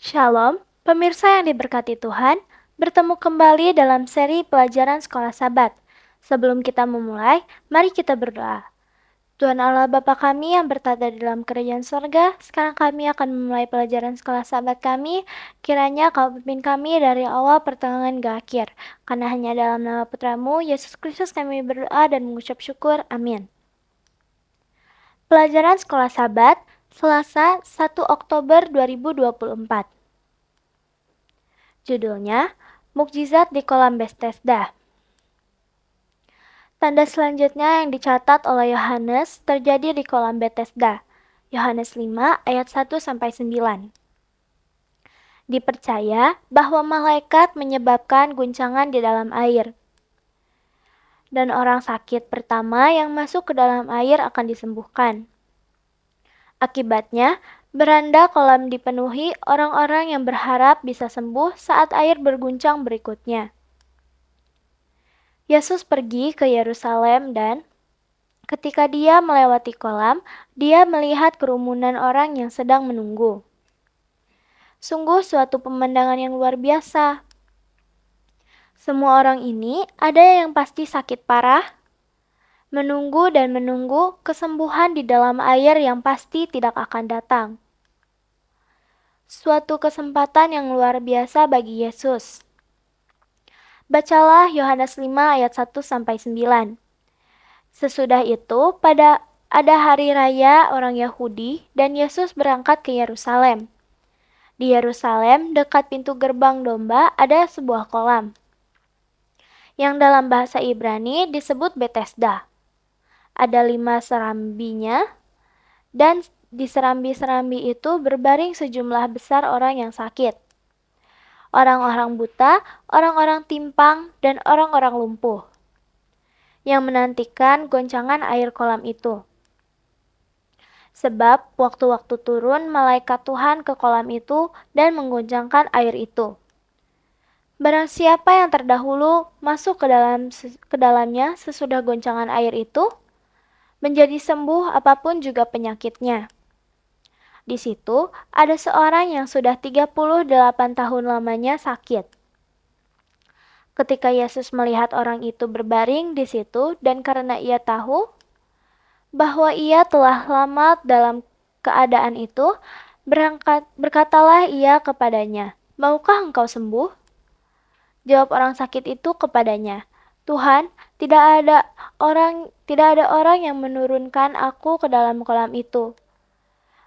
Shalom, pemirsa yang diberkati Tuhan, bertemu kembali dalam seri pelajaran Sekolah Sabat. Sebelum kita memulai, mari kita berdoa. Tuhan Allah Bapa kami yang berada di dalam kerajaan sorga, sekarang kami akan memulai pelajaran Sekolah Sabat kami. Kiranya Kau pimpin kami dari awal pertengahan ke akhir. Karena hanya dalam nama Putramu, Yesus Kristus kami berdoa dan mengucap syukur. Amin. Pelajaran Sekolah Sabat, Selasa 1 Oktober 2024. Judulnya, Mukjizat di Kolam Bethesda. Tanda selanjutnya yang dicatat oleh Yohanes terjadi di kolam Bethesda. Yohanes 5 ayat 1-9. Dipercaya bahwa malaikat menyebabkan guncangan di dalam air. Dan orang sakit pertama yang masuk ke dalam air akan disembuhkan. Akibatnya, beranda kolam dipenuhi orang-orang yang berharap bisa sembuh saat air berguncang berikutnya. Yesus pergi ke Yerusalem dan ketika dia melewati kolam, dia melihat kerumunan orang yang sedang menunggu. Sungguh suatu pemandangan yang luar biasa. Semua orang ini ada yang pasti sakit parah, menunggu dan menunggu kesembuhan di dalam air yang pasti tidak akan datang. Suatu kesempatan yang luar biasa bagi Yesus. Bacalah Yohanes 5 ayat 1-9. Sesudah itu, ada hari raya orang Yahudi dan Yesus berangkat ke Yerusalem. Di Yerusalem, dekat pintu gerbang domba, ada sebuah kolam, yang dalam bahasa Ibrani disebut Bethesda. Ada 5 serambinya, dan di serambi-serambi itu berbaring sejumlah besar orang yang sakit. Orang-orang buta, orang-orang timpang, dan orang-orang lumpuh, yang menantikan goncangan air kolam itu. Sebab waktu-waktu turun malaikat Tuhan ke kolam itu dan menggoncangkan air itu. Barang siapa yang terdahulu masuk ke dalamnya sesudah goncangan air itu, menjadi sembuh apapun juga penyakitnya. Di situ ada seorang yang sudah 38 tahun lamanya sakit. Ketika Yesus melihat orang itu berbaring di situ dan karena ia tahu bahwa ia telah lama dalam keadaan itu, berkatalah ia kepadanya, "Maukah engkau sembuh?" Jawab orang sakit itu kepadanya, "Tuhan, tidak ada orang yang menurunkan aku ke dalam kolam itu.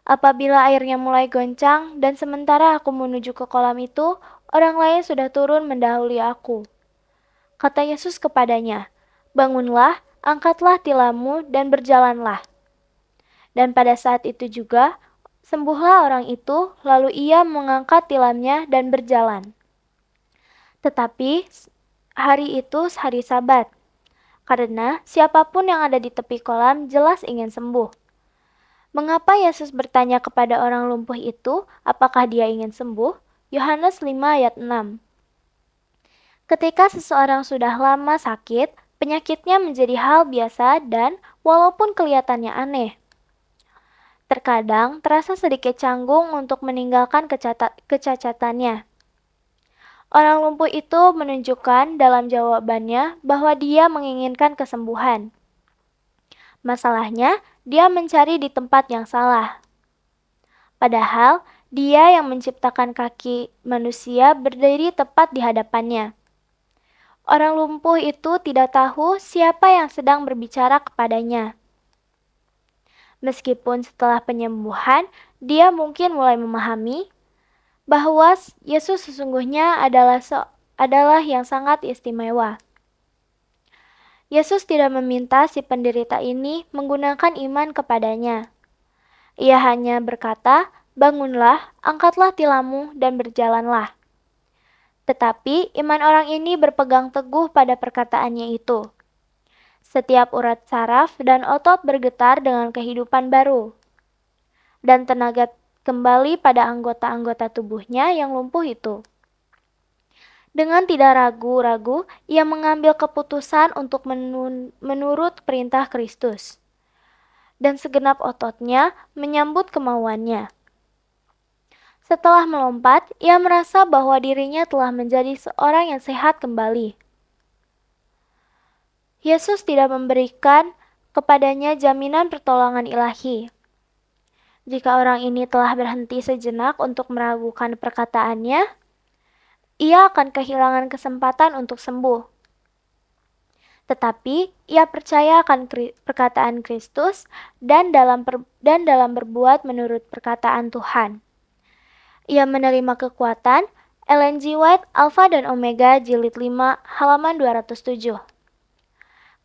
Apabila airnya mulai goncang dan sementara aku menuju ke kolam itu, orang lain sudah turun mendahului aku." Kata Yesus kepadanya, "Bangunlah, angkatlah tilammu dan berjalanlah." Dan pada saat itu juga, sembuhlah orang itu, lalu ia mengangkat tilamnya dan berjalan. Tetapi hari itu hari Sabat, karena siapapun yang ada di tepi kolam jelas ingin sembuh. Mengapa Yesus bertanya kepada orang lumpuh itu, apakah dia ingin sembuh? Yohanes 5 ayat 6. Ketika seseorang sudah lama sakit, penyakitnya menjadi hal biasa dan walaupun kelihatannya aneh, terkadang terasa sedikit canggung untuk meninggalkan kecacatannya. Orang lumpuh itu menunjukkan dalam jawabannya bahwa dia menginginkan kesembuhan. Masalahnya, dia mencari di tempat yang salah. Padahal, dia yang menciptakan kaki manusia berdiri tepat di hadapannya. Orang lumpuh itu tidak tahu siapa yang sedang berbicara kepadanya. Meskipun setelah penyembuhan, dia mungkin mulai memahami bahwa Yesus sesungguhnya adalah yang sangat istimewa. Yesus tidak meminta si penderita ini menggunakan iman kepadanya. Ia hanya berkata, "Bangunlah, angkatlah tilammu dan berjalanlah." Tetapi iman orang ini berpegang teguh pada perkataannya itu. Setiap urat saraf dan otot bergetar dengan kehidupan baru, dan tenaga kembali pada anggota-anggota tubuhnya yang lumpuh itu. Dengan tidak ragu-ragu, ia mengambil keputusan untuk menurut perintah Kristus, dan segenap ototnya menyambut kemauannya. Setelah melompat, ia merasa bahwa dirinya telah menjadi seorang yang sehat kembali. Yesus tidak memberikan kepadanya jaminan pertolongan ilahi. Jika orang ini telah berhenti sejenak untuk meragukan perkataannya, ia akan kehilangan kesempatan untuk sembuh. Tetapi ia percaya akan perkataan Kristus dan dalam berbuat menurut perkataan Tuhan. Ia menerima kekuatan. Ellen G. White, Alpha dan Omega, Jilid 5, halaman 207.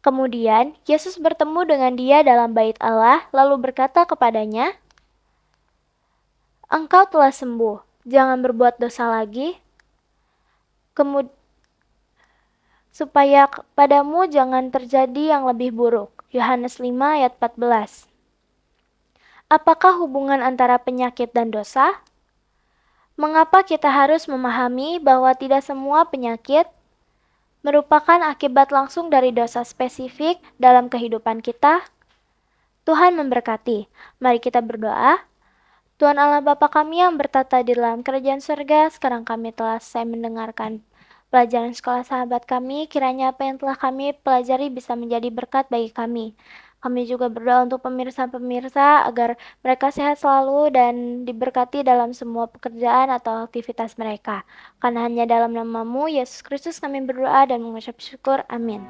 Kemudian, Yesus bertemu dengan dia dalam bait Allah, lalu berkata kepadanya, "Engkau telah sembuh, jangan berbuat dosa lagi, supaya padamu jangan terjadi yang lebih buruk." Yohanes 5 ayat 14. Apakah hubungan antara penyakit dan dosa? Mengapa kita harus memahami bahwa tidak semua penyakit merupakan akibat langsung dari dosa spesifik dalam kehidupan kita? Tuhan memberkati. Mari kita berdoa. Tuhan Allah Bapa kami yang bertata di dalam kerajaan surga, sekarang kami telah selesai mendengarkan pelajaran sekolah sahabat kami. Kiranya apa yang telah kami pelajari bisa menjadi berkat bagi kami. Kami juga berdoa untuk pemirsa-pemirsa agar mereka sehat selalu dan diberkati dalam semua pekerjaan atau aktivitas mereka. Karena hanya dalam nama-Mu, Yesus Kristus, kami berdoa dan mengucap syukur. Amin.